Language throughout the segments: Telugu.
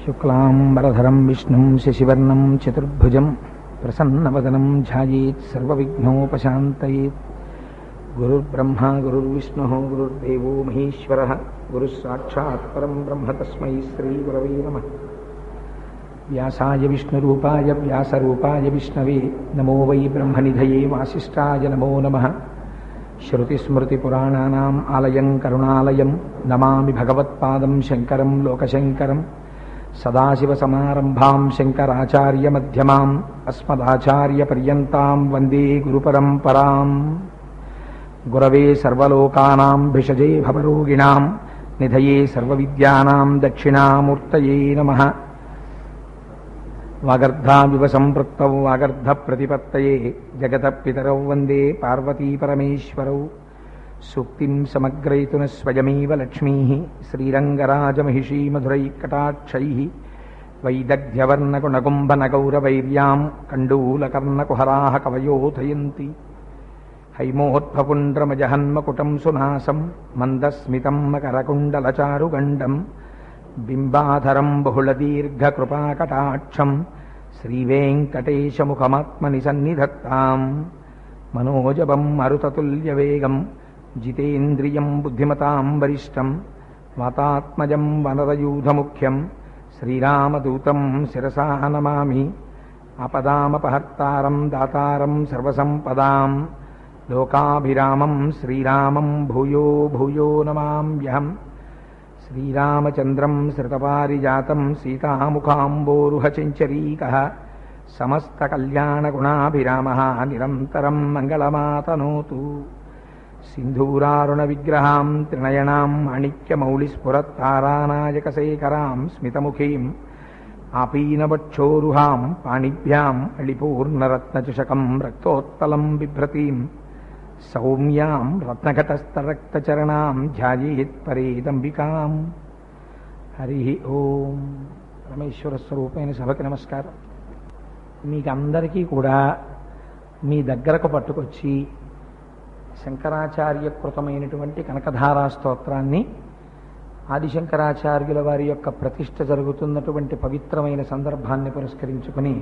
శుక్లాంబరధరం విష్ణుం శశివర్ణం చతుర్భుజం ప్రసన్నవదనం ధ్యాయేత్ సర్వవిఘ్నోపశాంతయేత్. గురుర్బ్రహ్మా గురుర్విష్ణుః గురుర్దేవో మహేశ్వరః గురుః సాక్షాత్ పరం బ్రహ్మ తస్మై శ్రీ గురవే నమః. వ్యాసాయ విష్ణురూపాయ వ్యాసరూపాయ విష్ణవే నమో వై బ్రహ్మనిధయే వాసిష్ఠాయ నమో నమః. శ్రుతిస్మృతిపురాణానాం ఆలయం కరుణాలయం నమామి భగవత్పాదం శంకరం లోకశంకరం. సదాశివసమారంభాం శంకరాచార్యమధ్యమాం అస్మదాచార్యపర్యంతాం వందే గురుపరంపరాం. గురవే సర్వలోకానాం భిషజే భవరోగిణాం నిధయే సర్వవిద్యానాం దక్షిణామూర్తయే నమః. వాగర్ధావివ సంపృక్తౌ వాగర్ధప్రతిపత్తయే జగతః పితరౌ వందే పార్వతీపరమేశ్వరౌ. సూక్తిం సమగ్రయతున స్వయమేవ లక్ష్మీః శ్రీరంగరాజమహిషీ మధురైకటాక్షైః. వైదగ్ధ్యవర్ణకుణకుంభనగౌరవైర్యాం కండూలకర్ణకుహరాः కవయోధయంతి. హైమోత్ఫపుండ్రమజహన్మకుటం సునాసం మందస్మితం మకరకుండలచారుగండం. బింబాధరం బహుళదీర్ఘకృపాకటాక్షం శ్రీవేంకటేశముఖమాత్మని సన్నిధత్తాం. మనోజవం మరుతతుల్యవేగం జితేంద్రియం బుద్ధిమతాం వరిష్టం. వాతాత్మజం వనరయూధముఖ్యం శ్రీరామదూతం శిరసా నమామి. ఆపదామపహర్తారం దాతారం సర్వసంపదాం లోకాభిరామం శ్రీరామం భూయో భూయో నమామ్యహం. శ్రీరామచంద్రం శ్రుతపారిజాతం సీతాముఖాంబోరుహచంచరీకః. సమస్తకల్యాణగుణాభిరామः నిరంతరం మంగళమాతనోతు. సింధూరారుణవిగ్రహాం త్రినయనాం మాణిక్యమౌళిస్ఫురత్తారానాయకశేఖరాం స్మితముఖీం. ఆపీనవక్షోరుహాం పాణిభ్యాం అళిపూర్ణరత్నచషకం రక్తోత్పలం బిభ్రతీం. సౌమ్యాం రత్నఘటస్థరక్తచరణాం ధ్యాయేత్ పరేదంబికాం. హరి ఓం. పరమేశ్వర స్వరూపమైన సభకి నమస్కారం. మీకందరికీ కూడా మీ దగ్గరకు పట్టుకొచ్చి శంకరాచార్యకృతమైనటువంటి కనకధారా స్తోత్రాన్ని ఆదిశంకరాచార్యుల వారి యొక్క ప్రతిష్ఠ జరుగుతున్నటువంటి పవిత్రమైన సందర్భాన్ని పురస్కరించుకుని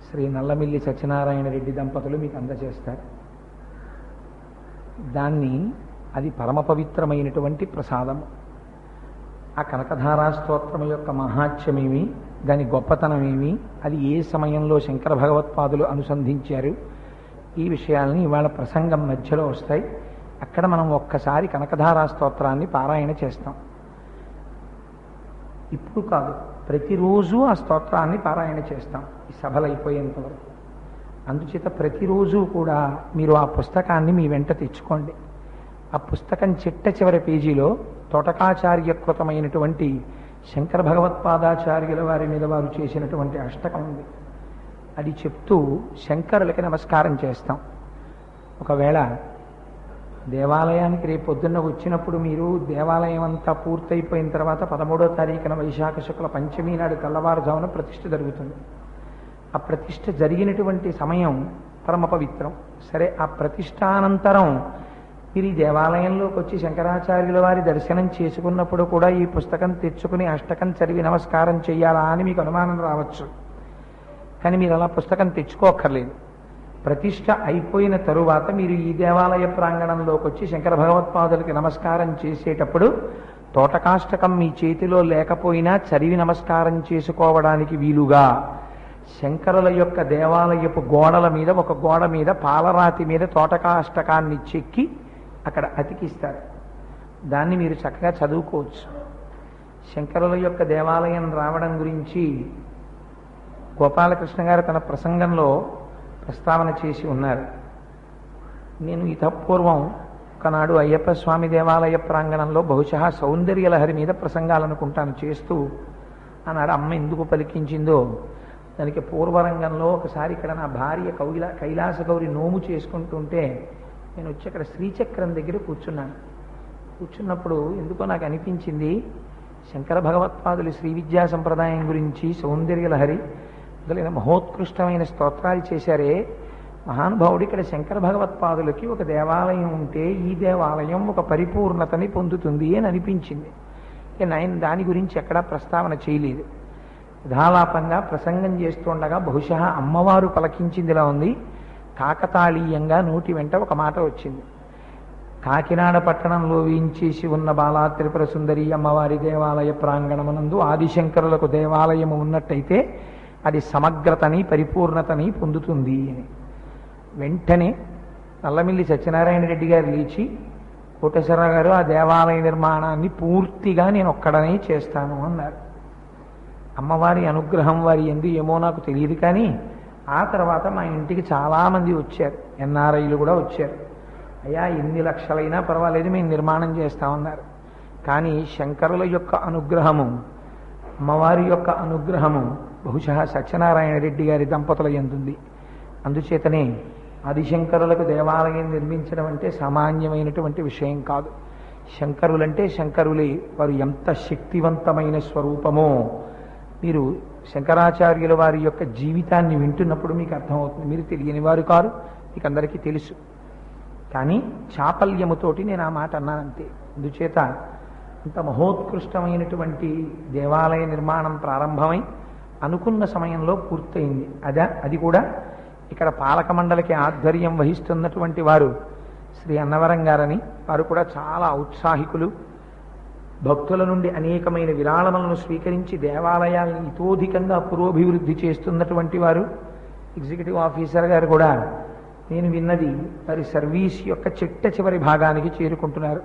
శ్రీ నల్లమిల్లి సత్యనారాయణ రెడ్డి దంపతులు మీకు అందజేస్తారు. అది పరమ పవిత్రమైనటువంటి ప్రసాదము. ఆ కనకధారా స్తోత్రం యొక్క మహాత్మ్యమేమి, దాని గొప్పతనమేమి, అది ఏ సమయంలో శంకర భగవత్పాదులు అనుసంధించారు, ఈ విషయాల్ని ఇవాళ ప్రసంగం మధ్యలో వస్తాయి. అక్కడ మనం ఒక్కసారి కనకధారా స్తోత్రాన్ని పారాయణ చేస్తాం. ఇప్పుడు కాదు, ప్రతిరోజు ఆ స్తోత్రాన్ని పారాయణ చేస్తాం ఈ సభలు అయిపోయేంత వరకు. అందుచేత ప్రతిరోజు కూడా మీరు ఆ పుస్తకాన్ని మీ వెంట తెచ్చుకోండి. ఆ పుస్తకం చిట్ట చివరి పేజీలో తోటకాచార్యకృతమైనటువంటి శంకర భగవత్పాదాచార్యుల వారి మీద వారు చేసినటువంటి అష్టకం ఉంది. అది చెప్తూ శంకరులకి నమస్కారం చేస్తాం. ఒకవేళ దేవాలయానికి రేపు పొద్దున్న వచ్చినప్పుడు మీరు దేవాలయం అంతా పూర్తయిపోయిన తర్వాత 13వ తారీఖున వైశాఖ శుక్ల పంచమి నాడు తెల్లవారుజామున ప్రతిష్ఠ జరుగుతుంది. ఆ ప్రతిష్ఠ జరిగినటువంటి సమయం పరమ పవిత్రం. సరే, ఆ ప్రతిష్టానంతరం మీరు ఈ దేవాలయంలోకి వచ్చి శంకరాచార్యుల వారి దర్శనం చేసుకున్నప్పుడు కూడా ఈ పుస్తకం తెచ్చుకుని అష్టకం చదివి నమస్కారం చెయ్యాలా అని మీకు అనుమానం రావచ్చు. కానీ మీరు అలా పుస్తకం తెచ్చుకోక్కర్లేదు. ప్రతిష్ఠ అయిపోయిన తరువాత మీరు ఈ దేవాలయ ప్రాంగణంలోకి వచ్చి శంకర భగవత్పాదులకి నమస్కారం చేసేటప్పుడు తోటకాష్టకం మీ చేతిలో లేకపోయినా చదివి నమస్కారం చేసుకోవడానికి వీలుగా శంకరుల యొక్క దేవాలయపు గోడల మీద ఒక గోడ మీద పాలరాతి మీద తోటకాష్టకాన్ని చెక్కి అక్కడ అతికిస్తారు. దాన్ని మీరు చక్కగా చదువుకోవచ్చు. శంకరుల యొక్క దేవాలయం రావడం గురించి గోపాలకృష్ణ గారు తన ప్రసంగంలో ప్రస్తావన చేసి ఉన్నారు. నేను ఇతపూర్వం ఒకనాడు అయ్యప్ప స్వామి దేవాలయ ప్రాంగణంలో బహుశా సౌందర్యలహరి మీద ప్రసంగాలనుకుంటాను చేస్తూ ఆనాడు అమ్మ ఎందుకు పలికించిందో దానికి పూర్వరంగంలో ఒకసారి ఇక్కడ నా భార్య కైలాస గౌరి నోము చేసుకుంటుంటే నేను వచ్చి అక్కడ శ్రీచక్రం దగ్గర కూర్చున్నప్పుడు ఎందుకో నాకు అనిపించింది, శంకర భగవత్పాదులు శ్రీ విద్యా సంప్రదాయం గురించి సౌందర్యలహరి మొదలైన మహోత్కృష్టమైన స్తోత్రాలు చేశారే, మహానుభావుడు ఇక్కడ శంకర భగవత్పాదులకి ఒక దేవాలయం ఉంటే ఈ దేవాలయం ఒక పరిపూర్ణతని పొందుతుంది అని అనిపించింది. ఆయన దాని గురించి ఎక్కడా ప్రస్తావన చేయలేదు. యథాలాపంగా ప్రసంగం చేస్తుండగా బహుశా అమ్మవారు పలకించిందిలా ఉంది. కాకతాళీయంగా నోటి వెంట ఒక మాట వచ్చింది. కాకినాడ పట్టణంలో వేయించేసి ఉన్న బాలా త్రిపుర సుందరి అమ్మవారి దేవాలయ ప్రాంగణమునందు ఆదిశంకరులకు దేవాలయము ఉన్నట్టయితే అది సమగ్రతని పరిపూర్ణతని పొందుతుంది అని. వెంటనే నల్లమిల్లి సత్యనారాయణ రెడ్డి గారు లేచి, కోటేశ్వరరావు గారు, ఆ దేవాలయ నిర్మాణాన్ని పూర్తిగా నేను ఒక్కడనే చేస్తాను అన్నారు. అమ్మవారి అనుగ్రహం వారి ఎందు ఏమో నాకు తెలియదు, కానీ ఆ తర్వాత మా ఇంటికి చాలామంది వచ్చారు, ఎన్ఆర్ఐలు కూడా వచ్చారు. అయ్యా, ఎన్ని లక్షలైనా పర్వాలేదు, మేము నిర్మాణం చేస్తామన్నారు. కానీ శంకరుల యొక్క అనుగ్రహము, అమ్మవారి యొక్క అనుగ్రహము బహుశా సత్యనారాయణ రెడ్డి గారి దంపతుల యందుంది. అందుచేతనే ఆదిశంకరులకు దేవాలయం నిర్మించడం అంటే సామాన్యమైనటువంటి విషయం కాదు. శంకరులంటే శంకరులే, వారు ఎంత శక్తివంతమైన స్వరూపమో మీరు శంకరాచార్యుల వారి యొక్క జీవితాన్ని వింటున్నప్పుడు మీకు అర్థమవుతుంది. మీరు తెలియని వారు కారు, మీకు అందరికీ తెలుసు. కానీ చాపల్యముతోటి నేను ఆ మాట అన్నానంతే. అందుచేత అంత మహోత్కృష్టమైనటువంటి దేవాలయ నిర్మాణం ప్రారంభమై అనుకున్న సమయంలో పూర్తయింది. అది కూడా ఇక్కడ పాలక మండలికి ఆధ్వర్యం వహిస్తున్నటువంటి వారు శ్రీ అన్నవరం గారని, వారు కూడా చాలా ఔత్సాహికులు. భక్తుల నుండి అనేకమైన విరాళములను స్వీకరించి దేవాలయాలను ఇతోధికంగా పురోభివృద్ధి చేస్తున్నటువంటి వారు. ఎగ్జిక్యూటివ్ ఆఫీసర్ గారు కూడా నేను విన్నది వారి సర్వీస్ యొక్క చిట్ట చివరి భాగానికి చేరుకుంటున్నారు.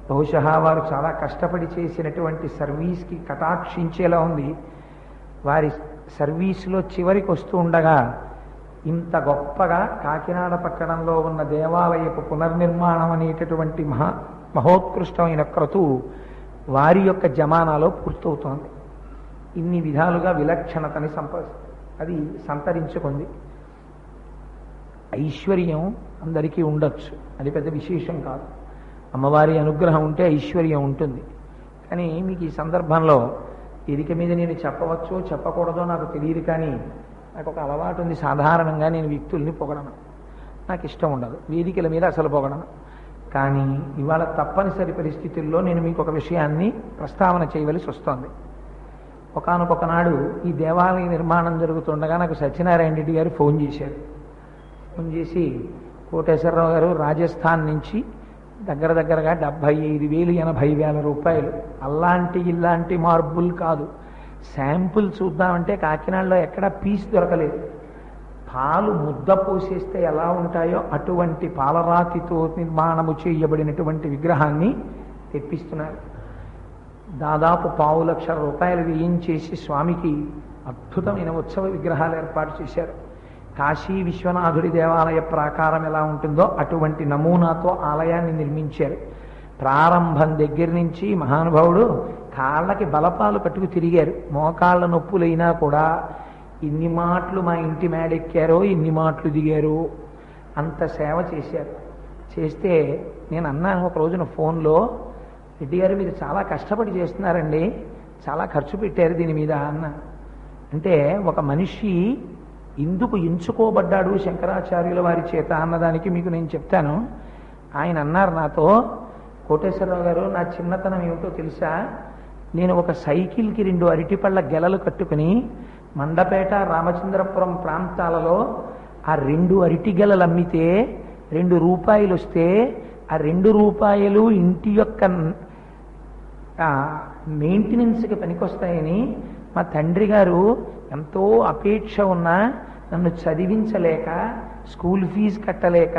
బహుశా వారు చాలా కష్టపడి చేసినటువంటి సర్వీస్కి కటాక్షించేలా ఉంది. వారి సర్వీసులో చివరికి వస్తూ ఉండగా ఇంత గొప్పగా కాకినాడ పట్టణంలో ఉన్న దేవాలయపు పునర్నిర్మాణం అనేటటువంటి మహోత్కృష్టమైన క్రతువు వారి యొక్క జమానాలో పూర్తవుతోంది. ఇన్ని విధాలుగా విలక్షణతని అది సంతరించుకుంది. ఐశ్వర్యం అందరికీ ఉండొచ్చు, అది పెద్ద విశేషం కాదు. అమ్మవారి అనుగ్రహం ఉంటే ఐశ్వర్యం ఉంటుంది. కానీ మీకు ఈ సందర్భంలో ఎదిక మీద నేను చెప్పవచ్చో చెప్పకూడదో నాకు తెలియదు, కానీ నాకు ఒక అలవాటు ఉంది. సాధారణంగా నేను వ్యక్తుల్ని పొగడను, నాకు ఇష్టం ఉండదు. వేదికల మీద అసలు పొగడను. కానీ ఇవాళ తప్పనిసరి పరిస్థితుల్లో నేను మీకు ఒక విషయాన్ని ప్రస్తావన చేయవలసి వస్తోంది. ఒకానొక నాడు ఈ దేవాలయ నిర్మాణం జరుగుతుండగా నాకు సత్యనారాయణ రెడ్డి గారు ఫోన్ చేశారు. ఫోన్ చేసి, కోటేశ్వరరావు గారు, రాజస్థాన్ నుంచి దగ్గరగా 75,000 80,000 రూపాయలు, అలాంటి ఇలాంటి మార్బుల్ కాదు, శాంపుల్ చూద్దామంటే కాకినాడలో ఎక్కడా పీస్ దొరకలేదు. పాలు ముద్ద పోసేస్తే ఎలా ఉంటాయో అటువంటి పాలరాతితో నిర్మాణము చేయబడినటువంటి విగ్రహాన్ని తెప్పిస్తున్నారు. దాదాపు 5,00,000 రూపాయలు వేయించేసి స్వామికి అద్భుతమైన ఉత్సవ విగ్రహాలు ఏర్పాటు చేశారు. కాశీ విశ్వనాథుడి దేవాలయ ప్రాకారం ఎలా ఉంటుందో అటువంటి నమూనాతో ఆలయాన్ని నిర్మించారు. ప్రారంభం దగ్గర నుంచి మహానుభావుడు కాళ్ళకి బలపాలు కట్టుకు తిరిగారు. మోకాళ్ళ నొప్పులైనా కూడా ఇన్ని మాటలు మా ఇంటి మేడెక్కారో, ఇన్ని మాటలు దిగారో, అంత సేవ చేశారు. చేస్తే నేను అన్నాను ఒక రోజున ఫోన్లో, రెడ్డి గారు మీరు చాలా కష్టపడి చేస్తున్నారండి, చాలా ఖర్చు పెట్టారు దీని మీద అన్న. అంటే ఒక మనిషి ఎందుకు ఎంచుకోబడ్డాడు శంకరాచార్యుల వారి చేత అన్నదానికి మీకు నేను చెప్తాను. ఆయన అన్నారు నాతో, కోటేశ్వరరావు గారు, నా చిన్నతనం ఏమిటో తెలుసా, నేను ఒక సైకిల్కి 2 అరటిపళ్ళ గెలలు కట్టుకుని మండపేట రామచంద్రపురం ప్రాంతాలలో ఆ 2 అరటి గెలలు అమ్మితే 2 రూపాయలు వస్తే ఆ 2 రూపాయలు ఇంటి యొక్క మెయింటెనెన్స్కి పనికొస్తాయని మా తండ్రి గారు ఎంతో అపేక్ష ఉన్నా నన్ను చదివించలేక, స్కూల్ ఫీజు కట్టలేక,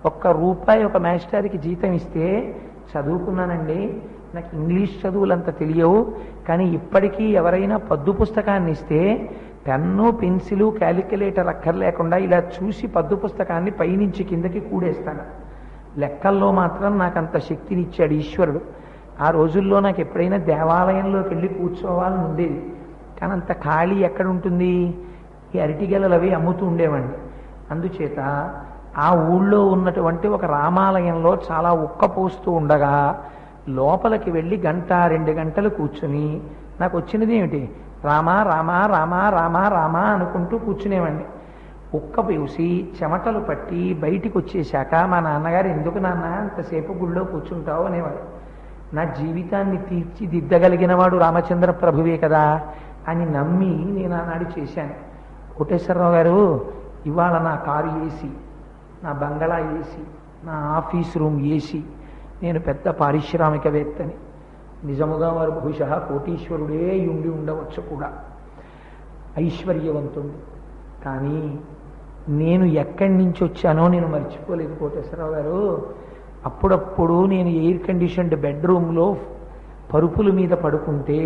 1 రూపాయి ఒక మాస్టర్కి జీతం ఇస్తే చదువుకున్నానండి. నాకు ఇంగ్లీష్ చదువులంత తెలియవు, కానీ ఇప్పటికీ ఎవరైనా పద్దు పుస్తకాన్ని ఇస్తే పెన్ను, పెన్సిలు, క్యాలిక్యులేటర్ అక్కర్లేకుండా ఇలా చూసి పద్దు పుస్తకాన్ని పైనుంచి కిందకి కూడేస్తాను. లెక్కల్లో మాత్రం నాకు అంత శక్తినిచ్చాడు ఈశ్వరుడు. ఆ రోజుల్లో నాకు ఎప్పుడైనా దేవాలయంలోకి వెళ్ళి కూర్చోవాలని ఉండేది, కానీ అంత ఖాళీ ఎక్కడుంటుంది, ఈ అరటిగెలలు అవి అమ్ముతూ ఉండేవాడిని. అందుచేత ఆ ఊళ్ళో ఉన్నటువంటి ఒక రామాలయంలో చాలా ఉక్కపోస్తూ ఉండగా లోపలికి వెళ్ళి 1-2 గంటలు కూర్చుని నాకు వచ్చినది ఏమిటి, రామా రామా రామా రామా రామా అనుకుంటూ కూర్చునేవాడిని. ఉక్క పూసి చెమటలు పట్టి బయటికి వచ్చేశాక మా నాన్నగారు, ఎందుకు నాన్న అంతసేపు గుళ్ళో కూర్చుంటావు అనేవాడు. నా జీవితాన్ని తీర్చిదిద్దగలిగిన వాడు రామచంద్ర ప్రభువే కదా అని నమ్మి నేను ఆనాడు చేశాను. కోటేశ్వరరావు గారు, ఇవాళ నా కారు ఏసీ, నా బంగళా ఏసీ, నా ఆఫీస్ రూమ్ ఏసీ, నేను పెద్ద పారిశ్రామికవేత్తని. నిజముగా వారు బహుశా కోటీశ్వరుడే ఉండి ఉండవచ్చు కూడా, ఐశ్వర్యవంతుడు. కానీ నేను ఎక్కడి నుంచి వచ్చానో నేను మర్చిపోలేదు కోటేశ్వరరావు గారు. అప్పుడప్పుడు నేను ఎయిర్ కండిషన్డ్ బెడ్రూమ్లో పరుపుల మీద పడుకుంటే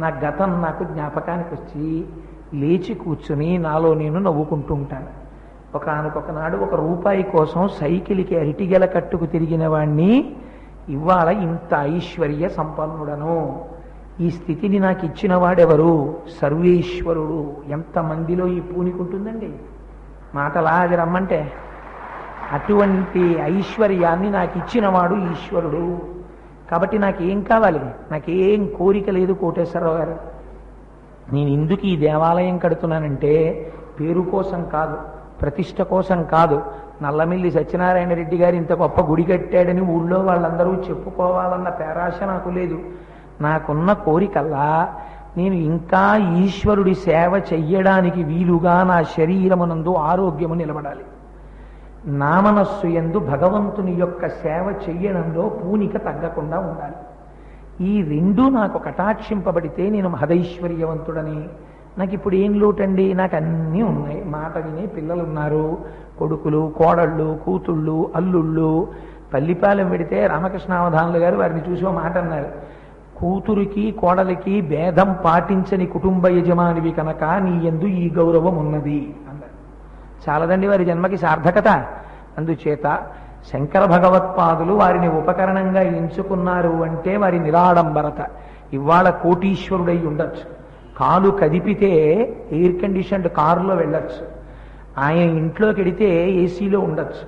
నా గతం నాకు జ్ఞాపకానికి వచ్చి లేచి కూర్చుని నాలో నేను నవ్వుకుంటూ ఉంటాను. ఒకనొకనాడు ₹1 కోసం సైకిల్కి అరిటిగెల కట్టుకు తిరిగిన వాణ్ణి ఇవాళ ఇంత ఐశ్వర్య సంపన్నుడను. ఈ స్థితిని నాకు ఇచ్చిన వాడెవరు? సర్వేశ్వరుడు. ఎంతమందిలో ఈ పూనికుంటుందండి మాటలా అది రమ్మంటే. అటువంటి ఐశ్వర్యాన్ని నాకు ఇచ్చినవాడు ఈశ్వరుడు. కాబట్టి నాకేం కావాలి? నాకేం కోరిక లేదు కోటేశ్వరరావు గారు. నేను ఎందుకు ఈ దేవాలయం కడుతున్నానంటే పేరు కోసం కాదు, ప్రతిష్ట కోసం కాదు. నల్లమిల్లి సత్యనారాయణ రెడ్డి గారు ఇంత గొప్ప గుడి కట్టాడని ఊళ్ళో వాళ్ళందరూ చెప్పుకోవాలన్న పేరాశ నాకు లేదు. నాకున్న కోరికల్లా నేను ఇంకా ఈశ్వరుడి సేవ చెయ్యడానికి వీలుగా నా శరీరమునందు ఆరోగ్యము నిలబడాలి. నా మనస్సు యందు భగవంతుని యొక్క సేవ చెయ్యడంలో పూనిక తగ్గకుండా ఉండాలి. ఈ రెండూ నాకు కటాక్షింపబడితే నేను మహదైశ్వర్యవంతుడని. నాకు ఇప్పుడు ఏం లోటండి? నాకు అన్నీ ఉన్నాయి. మాట వినే పిల్లలు ఉన్నారు, కొడుకులు, కోడళ్ళు, కూతుళ్ళు, అల్లుళ్ళు. పల్లిపాలెం పెడితే రామకృష్ణావధానులు గారు వారిని చూసి ఓ మాట అన్నారు, కూతురికి కోడలికి భేదం పాటించని కుటుంబ యజమానివి కనుక నీ యందు ఈ గౌరవం ఉన్నది అన్నారు. చాలదండి వారి జన్మకి సార్థకత. అందుచేత శంకర భగవత్పాదులు వారిని ఉపకరణంగా ఎంచుకున్నారు అంటే వారి నిరాడంబరత. ఇవాళ కోటీశ్వరుడై ఉండొచ్చు, కాలు కదిపితే ఎయిర్ కండిషన్డ్ కారులో వెళ్ళొచ్చు, ఆయన ఇంట్లోకి వెడితే ఏసీలో ఉండొచ్చు,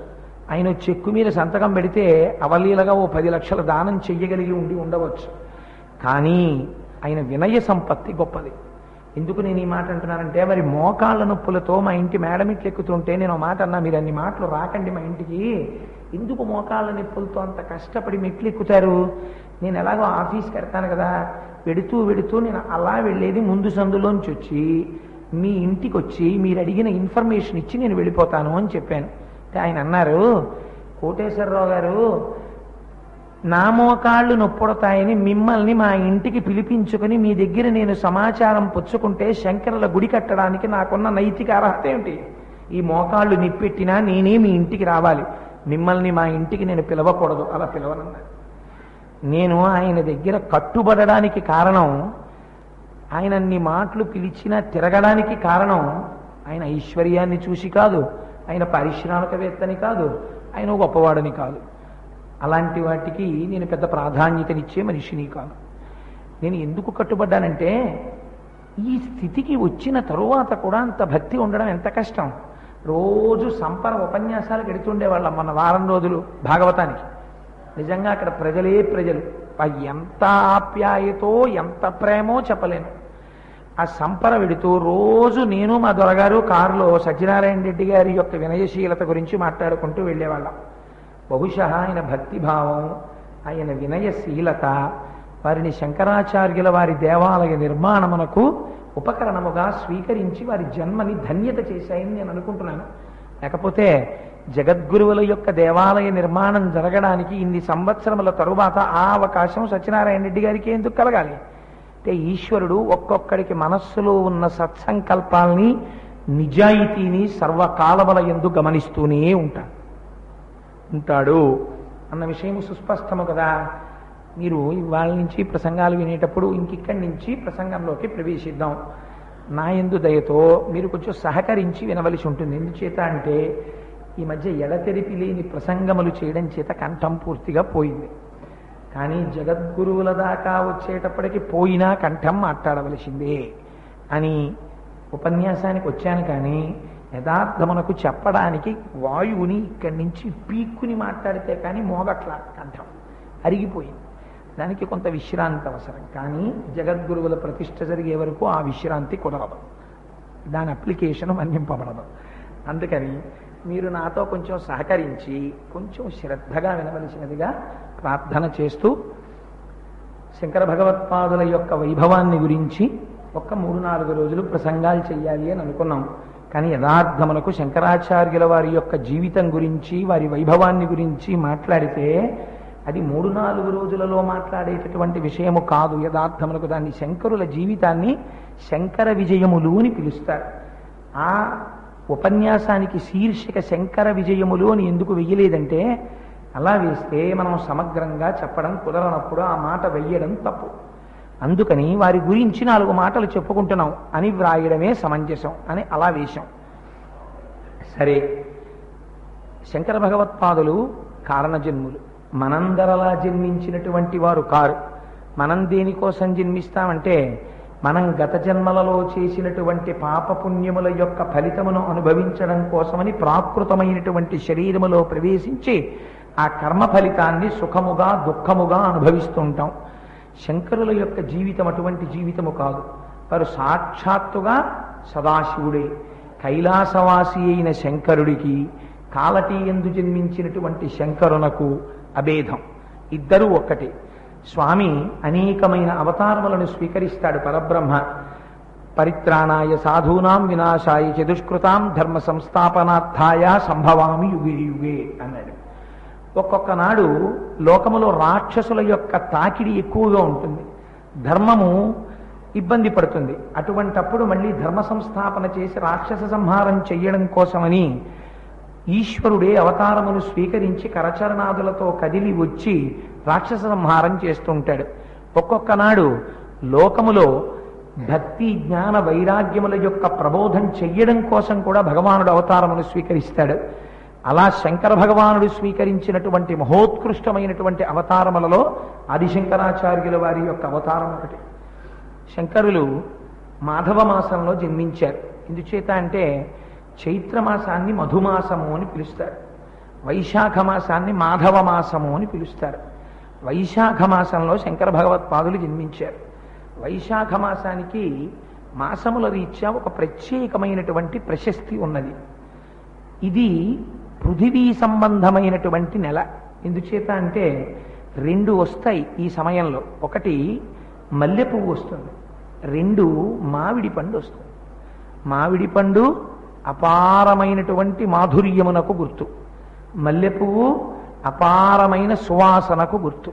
ఆయన చెక్కు మీద సంతకం పెడితే అవలీలగా ఓ 10 లక్షల దానం చెయ్యగలిగి ఉండవచ్చు. కానీ ఆయన వినయ సంపత్తి గొప్పది. ఎందుకు నేను ఈ మాట అంటున్నానంటే, మరి మోకాళ్ళ నొప్పులతో మా ఇంటి మేడమిట్లు ఎక్కుతుంటే నేను మాట అన్నా, మీరు అన్ని మాటలు రాకండి మా ఇంటికి, ఎందుకు మోకాళ్ళ నొప్పులతో అంత కష్టపడి మెట్లు ఎక్కుతారు? నేను ఎలాగో ఆఫీస్కి వెళ్తాను కదా, వెడుతూ వెడుతూ నేను అలా వెళ్ళేది ముందు సందులోంచి వచ్చి మీ ఇంటికి వచ్చి మీరు అడిగిన ఇన్ఫర్మేషన్ ఇచ్చి నేను వెళ్ళిపోతాను అని చెప్పాను. ఆయన అన్నారు, కోటేశ్వరరావు గారు, నా మోకాళ్ళు నొప్పుడతాయని మిమ్మల్ని మా ఇంటికి పిలిపించుకుని మీ దగ్గర నేను సమాచారం పుచ్చుకుంటే శంకరుల గుడి కట్టడానికి నాకున్న నైతిక అర్హత ఏమిటి? ఈ మోకాళ్ళు నిప్పెట్టినా నేనే మీ ఇంటికి రావాలి, మిమ్మల్ని మా ఇంటికి నేను పిలవకూడదు. అలా పిలవనన్నారు. నేను ఆయన దగ్గర కట్టుబడడానికి కారణం, ఆయన అన్ని మాటలు పిలిచినా తిరగడానికి కారణం ఆయన ఐశ్వర్యాన్ని చూసి కాదు, ఆయన పారిశ్రామికవేత్తని కాదు, ఆయన గొప్పవాడని కాదు. అలాంటి వాటికి నేను పెద్ద ప్రాధాన్యతనిచ్చే మనిషిని కాదు. నేను ఎందుకు కట్టుబడ్డానంటే, ఈ స్థితికి వచ్చిన తరువాత కూడా అంత భక్తి ఉండడం ఎంత కష్టం. రోజు సంపర ఉపన్యాసాలకు ఎడుతుండేవాళ్ళం మన వారం రోజులు భాగవతానికి. నిజంగా అక్కడ ప్రజలే ప్రజలు, ఎంత ఆప్యాయతో ఎంత ప్రేమో చెప్పలేను. ఆ సంపర వెడుతూ రోజు నేను మా దొరగారు కారులో సత్యనారాయణ రెడ్డి గారి యొక్క వినయశీలత గురించి మాట్లాడుకుంటూ వెళ్ళేవాళ్ళం. బహుశా ఆయన భక్తిభావం, ఆయన వినయశీలత వారిని శంకరాచార్యుల వారి దేవాలయ నిర్మాణమునకు ఉపకరణముగా స్వీకరించి వారి జన్మని ధన్యత చేశాయని నేను అనుకుంటున్నాను. లేకపోతే జగద్గురువుల యొక్క దేవాలయ నిర్మాణం జరగడానికి ఇన్ని సంవత్సరముల తరువాత ఆ అవకాశం సత్యనారాయణ రెడ్డి గారికి ఎందుకు కలగాలి? అంటే ఈశ్వరుడు ఒక్కొక్కడికి మనస్సులో ఉన్న సత్సంకల్పాల్ని, నిజాయితీని సర్వకాలముల యందు గమనిస్తూనే ఉంటాడు అన్న విషయం సుస్పష్టము కదా. మీరు ఇవాళ నుంచి ప్రసంగాలు వినేటప్పుడు ఇంకిక్కడి నుంచి ప్రసంగంలోకి ప్రవేశిద్దాం. నా యందు దయతో మీరు కొంచెం సహకరించి వినవలసి ఉంటుంది. ఎందుచేత అంటే ఈ మధ్య ఎడతెరిపి లేని ప్రసంగములు చేయడం చేత కంఠం పూర్తిగా పోయింది. కానీ జగద్గురువుల దాకా వచ్చేటప్పటికి పోయినా కంఠం మాట్లాడవలసిందే అని ఉపన్యాసానికి వచ్చాను. కానీ యథార్థమునకు చెప్పడానికి వాయువుని ఇక్కడి నుంచి పీక్కుని మాట్లాడితే కానీ మోగట్లా, కంఠం అరిగిపోయింది. దానికి కొంత విశ్రాంతి అవసరం. కానీ జగద్గురువుల ప్రతిష్ఠ జరిగే వరకు ఆ విశ్రాంతి కుదరదు, దాని అప్లికేషన్ మన్నింపబడదు. అందుకని మీరు నాతో కొంచెం సహకరించి కొంచెం శ్రద్ధగా వినవలసినదిగా ప్రార్థన చేస్తూ శంకర భగవత్పాదుల యొక్క వైభవాన్ని గురించి ఒక్క 3-4 రోజులు ప్రసంగాలు చెయ్యాలి అని అనుకున్నాం. కానీ యథార్థమునకు శంకరాచార్యుల వారి యొక్క జీవితం గురించి, వారి వైభవాన్ని గురించి మాట్లాడితే అది 3-4 రోజులలో మాట్లాడేటటువంటి విషయము కాదు. యథార్థమునకు దాన్ని శంకరుల జీవితాన్ని శంకర విజయములు అని పిలుస్తారు. ఆ ఉపన్యాసానికి శీర్షిక శంకర విజయములు అని ఎందుకు వెయ్యలేదంటే, అలా వేస్తే మనం సమగ్రంగా చెప్పడం కుదరనప్పుడు ఆ మాట వెయ్యడం తప్పు. అందుకని వారి గురించి 4 మాటలు చెప్పుకుంటున్నాం అని వ్రాయడమే సమంజసం అని అలా వేశాం. సరే, శంకర భగవత్పాదులు కారణజన్ములు, మనందరలా జన్మించినటువంటి వారు కారు. మనం దేనికోసం జన్మిస్తామంటే, మనం గత జన్మలలో చేసినటువంటి పాపపుణ్యముల యొక్క ఫలితమును అనుభవించడం కోసమని ప్రాకృతమైనటువంటి శరీరములో ప్రవేశించి ఆ కర్మ ఫలితాన్ని సుఖముగా దుఃఖముగా అనుభవిస్తుంటాం. శంకరుల యొక్క జీవితం అటువంటి జీవితము కాదు. వారు సాక్షాత్తుగా సదాశివుడే. కైలాసవాసి అయిన శంకరుడికి కాలటీ యందు జన్మించినటువంటి శంకరునకు అభేదం. ఇద్దరూ ఒక్కటే. స్వామి అనేకమైన అవతారములను స్వీకరిస్తాడు. పరబ్రహ్మ పరిత్రాణాయ సాధూనాం వినాశాయ చతుష్కృతాం ధర్మ సంస్థాపనార్థాయ సంభవామి యుగే యుగే అన్నాడు. ఒక్కొక్క నాడు లోకములో రాక్షసుల యొక్క తాకిడి ఎక్కువగా ఉంటుంది, ధర్మము ఇబ్బంది పడుతుంది. అటువంటప్పుడు మళ్ళీ ధర్మ సంస్థాపన చేసి రాక్షస సంహారం చెయ్యడం కోసమని ఈశ్వరుడే అవతారమును స్వీకరించి కరచరణాదులతో కదిలి వచ్చి రాక్షస సంహారం చేస్తుంటాడు. ఒక్కొక్క నాడు లోకములో భక్తి జ్ఞాన వైరాగ్యముల యొక్క ప్రబోధం చెయ్యడం కోసం కూడా భగవానుడు అవతారమును స్వీకరిస్తాడు. అలా శంకర భగవానుడు స్వీకరించినటువంటి మహోత్కృష్టమైనటువంటి అవతారములలో ఆదిశంకరాచార్యుల వారి యొక్క అవతారం ఒకటి. శంకరులు మాధవ మాసంలో జన్మించారు. ఎందుచేత అంటే చైత్రమాసాన్ని మధుమాసము అని పిలుస్తారు, వైశాఖ మాసాన్ని మాధవ మాసము అని పిలుస్తారు. వైశాఖ మాసంలో శంకర భగవత్పాదులు జన్మించారు. వైశాఖ మాసానికి మాసముల రీత్యా ఒక ప్రత్యేకమైనటువంటి ప్రశస్తి ఉన్నది. ఇది పృథివీ సంబంధమైనటువంటి నెల. ఎందుచేత అంటే 2 వస్తాయి ఈ సమయంలో. ఒకటి మల్లె పువ్వు వస్తుంది, 2 మామిడి పండు వస్తుంది. మామిడి పండు అపారమైనటువంటి మాధుర్యమునకు గుర్తు, మల్లె పువ్వు అపారమైన సువాసనకు గుర్తు.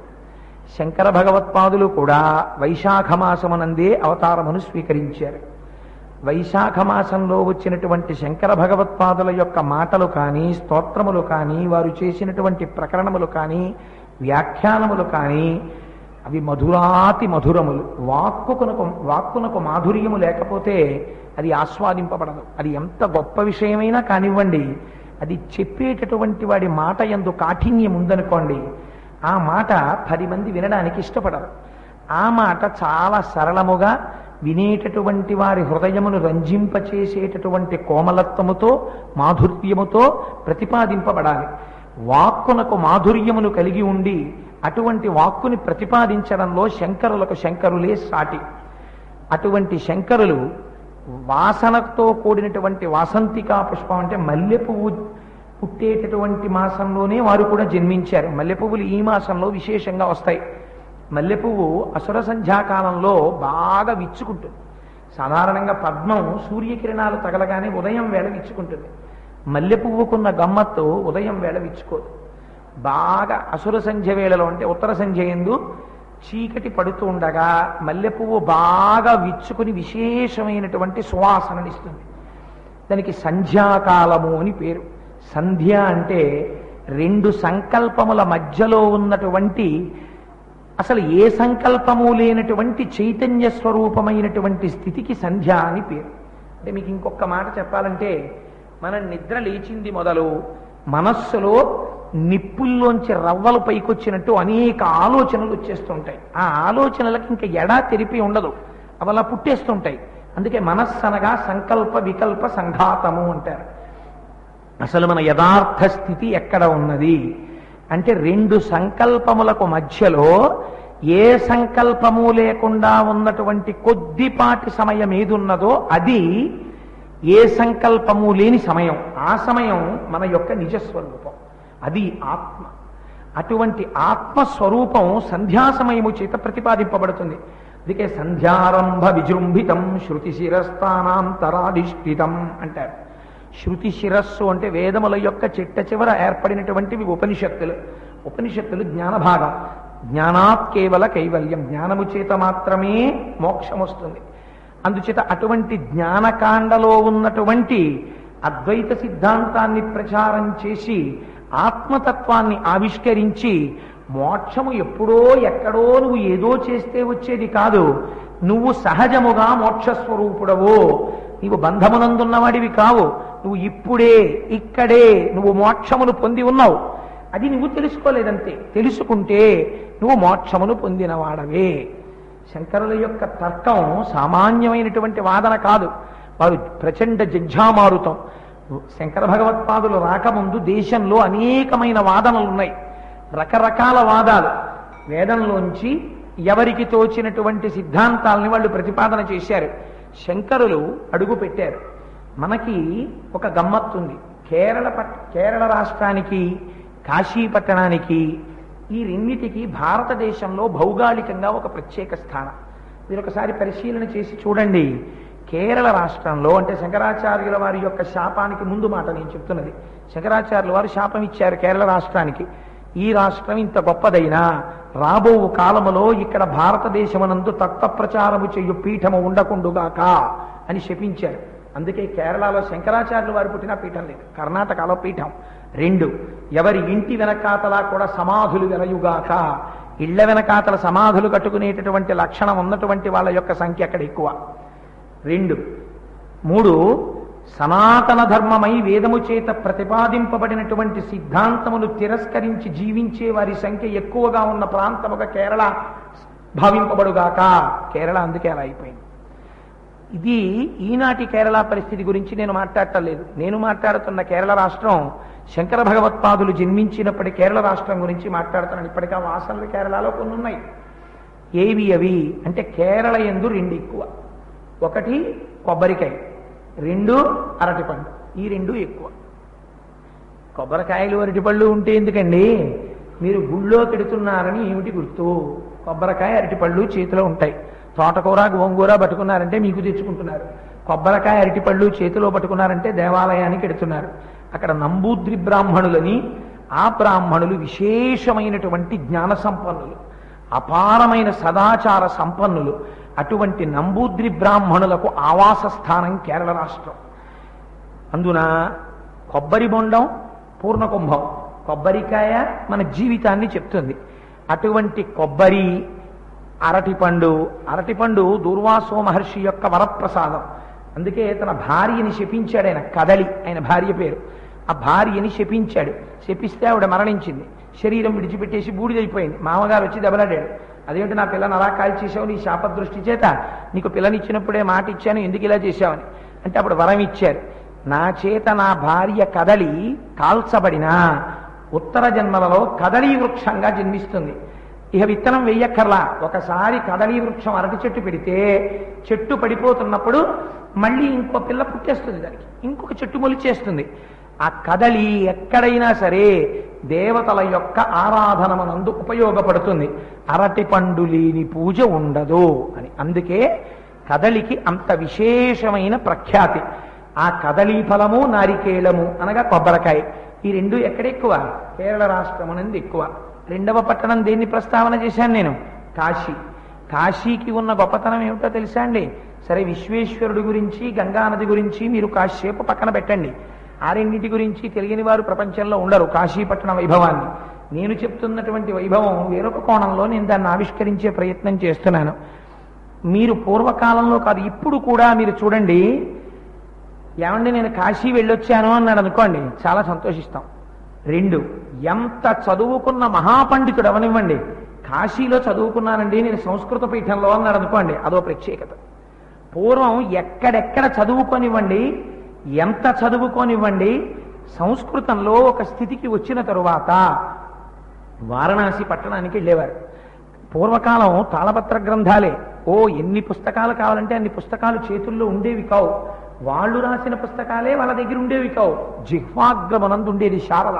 శంకర భగవత్పాదులు కూడా వైశాఖ మాసమునందే అవతారమును స్వీకరించారు. వైశాఖ మాసంలో వచ్చినటువంటి శంకర భగవత్పాదుల యొక్క మాటలు కానీ, స్తోత్రములు కానీ, వారు చేసినటువంటి ప్రకరణములు కానీ, వ్యాఖ్యానములు కానీ అవి మధురాతి మధురములు. వాక్కునకు మాధుర్యము లేకపోతే అది ఆస్వాదింపబడదు. అది ఎంత గొప్ప విషయమైనా కానివ్వండి, అది చెప్పేటటువంటి వాడి మాట యందు కాఠిన్యం ఉందనుకోండి, ఆ మాట 10 మంది వినడానికి ఇష్టపడరు. ఆ మాట చాలా సరళముగా వినేటటువంటి వారి హృదయమును రంజింపచేసేటటువంటి కోమలత్వముతో మాధుర్యముతో ప్రతిపాదింపబడాలి. వాక్కునకు మాధుర్యమును కలిగి ఉండి అటువంటి వాక్కుని ప్రతిపాదించడంలో శంకరులే సాటి. అటువంటి శంకరులు వాసనతో కూడినటువంటి వాసంతికా పుష్పం అంటే మల్లె పువ్వు పుట్టేటటువంటి మాసంలోనే వారు కూడా జన్మించారు. మల్లె పువ్వులు ఈ మాసంలో విశేషంగా వస్తాయి. మల్లె పువ్వు అసుర సంధ్యాకాలంలో బాగా విచ్చుకుంటుంది. సాధారణంగా పద్మం సూర్యకిరణాలు తగలగానే ఉదయం వేళ విచ్చుకుంటుంది. మల్లె పువ్వుకున్న గమ్మత్తు ఉదయం వేళ విచ్చుకోదు. బాగా అసుర సంధ్య వేళలో అంటే ఉత్తర సంధ్య యందు చీకటి పడుతూ ఉండగా మల్లె పువ్వు బాగా విచ్చుకుని విశేషమైనటువంటి సువాసననిస్తుంది. దానికి సంధ్యాకాలము అని పేరు. సంధ్య అంటే 2 సంకల్పముల మధ్యలో ఉన్నటువంటి, అసలు ఏ సంకల్పము లేనటువంటి చైతన్య స్వరూపమైనటువంటి స్థితికి సంధ్య అని పేరు. అంటే మీకు ఇంకొక మాట చెప్పాలంటే, మనం నిద్ర లేచింది మొదలు మనస్సులో నిప్పుల్లోంచి రవ్వలు పైకొచ్చినట్టు అనేక ఆలోచనలు వచ్చేస్తుంటాయి. ఆ ఆలోచనలకు ఇంకా ఎడా తెరిపి ఉండదు, అవి అలా పుట్టేస్తుంటాయి. అందుకే మనస్సనగా సంకల్ప వికల్ప సంఘాతము అంటారు. అసలు మన యథార్థ స్థితి ఎక్కడ ఉన్నది అంటే, 2 సంకల్పములకు మధ్యలో ఏ సంకల్పము లేకుండా ఉన్నటువంటి కొద్దిపాటి సమయం ఏదున్నదో అది ఏ సంకల్పము లేని సమయం. ఆ సమయం మన యొక్క నిజస్వరూపం, అది ఆత్మ. అటువంటి ఆత్మస్వరూపం సంధ్యా సమయము చేత ప్రతిపాదింపబడుతుంది. అందుకే సంధ్యారంభ విజృంభితం శృతి శిరస్థానాంతరాధిష్ఠితం అంటారు. శృతి శిరస్సు అంటే వేదముల యొక్క చిట్ట చివర ఏర్పడినటువంటివి ఉపనిషత్తులు. ఉపనిషత్తులు జ్ఞానభాగం. జ్ఞానాత్ కేవల కైవల్యం, జ్ఞానము చేత మాత్రమే మోక్షం వస్తుంది. అందుచేత అటువంటి జ్ఞానకాండలో ఉన్నటువంటి అద్వైత సిద్ధాంతాన్ని ప్రచారం చేసి ఆత్మతత్వాన్ని ఆవిష్కరించి మోక్షము ఎప్పుడో ఎక్కడో నువ్వు ఏదో చేస్తే వచ్చేది కాదు, నువ్వు సహజముగా మోక్షస్వరూపుడవో, నీవు బంధమునందున్నవాడివి కావు, నువ్వు ఇప్పుడే ఇక్కడే నువ్వు మోక్షమును పొంది ఉన్నావు. అది నువ్వు తెలుసుకోలేదంతే. తెలుసుకుంటే నువ్వు మోక్షమును పొందినవాడవే. శంకరుల యొక్క తర్కం సామాన్యమైనటువంటి వాదన కాదు. వారు ప్రచండ జజ్జామారుతం. శంకర భగవత్పాదులు రాకముందు దేశంలో అనేకమైన వాదనలు ఉన్నాయి, రకరకాల వాదాలు. వేదంలోంచి ఎవరికి తోచినటువంటి సిద్ధాంతాలని వాళ్ళు ప్రతిపాదన చేశారు. శంకరులు అడుగు పెట్టారు. మనకి ఒక గమ్మత్తుంది. కేరళ రాష్ట్రానికి, కాశీ పట్టణానికి, ఈ రెండిటికి భారతదేశంలో భౌగోళికంగా ఒక ప్రత్యేక స్థానం. మీరు ఒకసారి పరిశీలన చేసి చూడండి. కేరళ రాష్ట్రంలో, అంటే శంకరాచార్యుల వారి యొక్క శాపానికి ముందు మాట నేను చెప్తున్నది, శంకరాచార్యుల వారు శాపం ఇచ్చారు కేరళ రాష్ట్రానికి. ఈ రాష్ట్రం ఇంత గొప్పదైనా రాబో కాలములో ఇక్కడ భారతదేశమునందు తత్వ ప్రచారము చెయ్యు పీఠము ఉండకుండుగాక అని శపించారు. అందుకే కేరళలో శంకరాచార్యుల వారు పుట్టిన పీఠం లేదు, కర్ణాటకలో పీఠం. 2, ఎవరి ఇంటి వెనకాతలా కూడా సమాధులు వెలయుగాక. ఇళ్ల వెనకాతల సమాధులు కట్టుకునేటటువంటి లక్షణం ఉన్నటువంటి వాళ్ళ యొక్క సంఖ్య అక్కడ ఎక్కువ. 2, 3, సనాతన ధర్మమై వేదము చేత ప్రతిపాదింపబడినటువంటి సిద్ధాంతమును తిరస్కరించి జీవించే వారి సంఖ్య ఎక్కువగా ఉన్న ప్రాంతముగా కేరళ భావింపబడుగాక. కేరళ అందుకే అలా అయిపోయింది. ఇది ఈనాటి కేరళ పరిస్థితి గురించి నేను మాట్లాడటం లేదు. నేను మాట్లాడుతున్న కేరళ రాష్ట్రం శంకర భగవత్పాదులు జన్మించినప్పటి కేరళ రాష్ట్రం గురించి మాట్లాడుతున్నాను. ఇప్పటికీ ఆ వాసనలు కేరళలో కొన్ని ఉన్నాయి. ఏవి అవి అంటే కేరళ యందు 2 ఎక్కువ. 1 కొబ్బరికాయ, 2 అరటిపండు. ఈ 2 ఎక్కువ. కొబ్బరికాయలు అరటిపళ్ళు ఉంటే ఎందుకండి? మీరు గుళ్ళో పెడుతున్నారని ఏమిటి గుర్తు? కొబ్బరికాయ అరటిపళ్ళు చేతిలో ఉంటాయి. తోటకూర గోంగూర పట్టుకున్నారంటే మీకు తెచ్చుకుంటున్నారు. కొబ్బరికాయ అరటిపళ్ళు చేతిలో పట్టుకున్నారంటే దేవాలయానికి ఎడుతున్నారు. అక్కడ నంబూద్రి బ్రాహ్మణులని, ఆ బ్రాహ్మణులు విశేషమైనటువంటి జ్ఞాన సంపన్నులు, అపారమైన సదాచార సంపన్నులు. అటువంటి నంబూద్రి బ్రాహ్మణులకు ఆవాస స్థానం కేరళ రాష్ట్రం. అందున కొబ్బరి బొండం, పూర్ణకుంభం, కొబ్బరికాయ మన జీవితాన్ని చెప్తుంది. అటువంటి కొబ్బరి, అరటిపండు దూర్వాసో మహర్షి యొక్క వరప్రసాదం. అందుకే తన భార్యని శపించాడు ఆయన. కదలి ఆయన భార్య పేరు. ఆ భార్యని శపించాడు. శపిస్తే ఆవిడ మరణించింది. శరీరం విడిచిపెట్టేసి బూడిదైపోయింది. మామగారు వచ్చి దెబ్బలాడాడు. అదేమిటి నా పిల్లని అలా కాల్చేసావు, నీ శాపదృష్టి చేత నీకు పిల్లనిచ్చినప్పుడే మాట ఇచ్చాను, ఎందుకు ఇలా చేశావని. అంటే అప్పుడు వరం ఇచ్చారు, నా చేత నా భార్య కదలి కాల్చబడినా ఉత్తర జన్మలలో కదలీ వృక్షంగా జన్మిస్తుంది. ఇక విత్తనం వెయ్యక్కర్లా. ఒకసారి కదలీ వృక్షం అరటి చెట్టు పెడితే చెట్టు పడిపోతున్నప్పుడు మళ్ళీ ఇంకో పిల్ల పుట్టేస్తుంది, దానికి ఇంకొక చెట్టు మొలిచేస్తుంది. ఆ కదలి ఎక్కడైనా సరే దేవతల యొక్క ఆరాధనమనందు ఉపయోగపడుతుంది. అరటి పండు లేని పూజ ఉండదు అని. అందుకే కదలికి అంత విశేషమైన ప్రఖ్యాతి. ఆ కదలీ ఫలము, నారికేళము అనగా కొబ్బరికాయ, ఈ 2 ఎక్కడెక్కువ? కేరళ రాష్ట్రమునందు ఎక్కువ. 2వ పట్టణం దేన్ని ప్రస్తావన చేశాను నేను? కాశీ. కాశీకి ఉన్న గొప్పతనం ఏమిటో తెలుసా అండి? సరే, విశ్వేశ్వరుడి గురించి, గంగానది గురించి మీరు కాసేపు పక్కన పెట్టండి. ఆ రెండింటి గురించి తెలియని వారు ప్రపంచంలో ఉండరు. కాశీపట్టణ వైభవాన్ని నేను చెప్తున్నటువంటి వైభవం వేరొక కోణంలో నేను దాన్ని ఆవిష్కరించే ప్రయత్నం చేస్తున్నాను. మీరు పూర్వకాలంలో కాదు, ఇప్పుడు కూడా మీరు చూడండి. ఏమండి నేను కాశీ వెళ్ళొచ్చాను అన్నాడు అనుకోండి, చాలా సంతోషిస్తాం. 2, ఎంత చదువుకున్న మహాపండితుడు అవనివ్వండి, కాశీలో చదువుకున్నానండి నేను సంస్కృత పీఠంలో అన్నాడు అనుకోండి, అదో ప్రత్యేకత. పూర్వం ఎక్కడెక్కడ చదువుకొనివ్వండి, ఎంత చదువుకోనివ్వండి, సంస్కృతంలో ఒక స్థితికి వచ్చిన తరువాత వారణాసి పట్టణానికి వెళ్ళేవారు. పూర్వకాలం తాళపత్ర గ్రంథాలే. ఎన్ని పుస్తకాలు కావాలంటే అన్ని పుస్తకాలు చేతుల్లో ఉండేవి కావు. వాళ్ళు రాసిన పుస్తకాలే వాళ్ళ దగ్గర ఉండేవి కావు. జిహ్వాగ్రమనందు ఉండేది శారద.